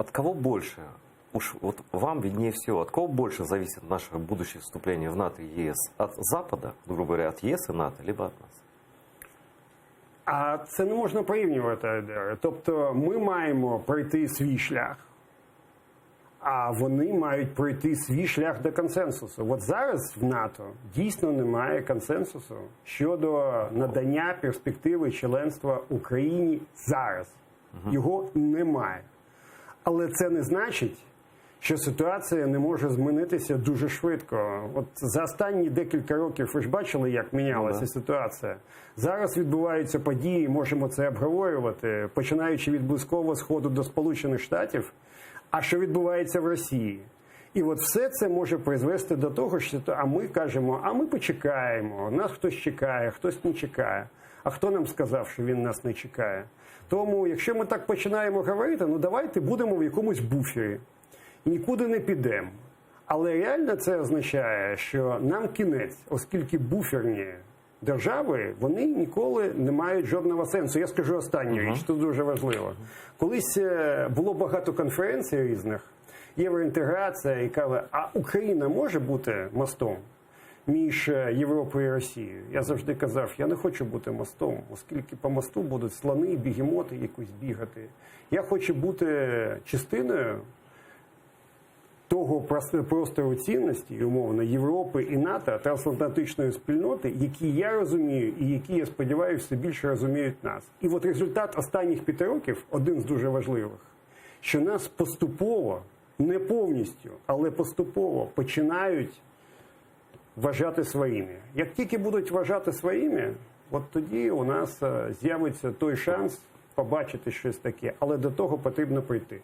от кого больше, уж вот вам виднее всего, от кого больше зависит наше будущее вступление в НАТО и ЕС? От Запада, грубо говоря, от ЕС и НАТО, либо от нас? А це не можна порівнювати. Тобто ми маємо пройти свій шлях, а вони мають пройти свій шлях до консенсусу. От зараз в НАТО дійсно немає консенсусу щодо надання перспективи членства Україні зараз. Його немає. Але це не значить, що ситуація не може змінитися дуже швидко. От за останні декілька років ви ж бачили, як мінялася ситуація. Зараз відбуваються події, можемо це обговорювати, починаючи від Близького Сходу до Сполучених Штатів, а що відбувається в Росії. І от все це може призвести до того, що а ми кажемо, а ми почекаємо, нас хтось чекає, хтось не чекає. А хто нам сказав, що він нас не чекає? Тому, якщо ми так починаємо говорити, ну давайте будемо в якомусь буфері. І нікуди не підемо. Але реально це означає, що нам кінець, оскільки буферні держави, вони ніколи не мають жодного сенсу. Я скажу останню річ, це дуже важливо. Колись було багато конференцій різних, євроінтеграція, і казали, а Україна може бути мостом між Європою і Росією? Я завжди казав, я не хочу бути мостом, оскільки по мосту будуть слони, бігемоти якусь бігати. Я хочу бути частиною того простору цінності, умовно, Європи і НАТО, трансатлантичної спільноти, які я розумію і які, я сподіваюся, все більше розуміють нас. І от результат останніх 5 років, один з дуже важливих, що нас поступово, не повністю, але поступово починають вважати своїми. Як тільки будуть вважати своїми, от тоді у нас з'явиться той шанс побачити щось таке. Але до того потрібно прийти.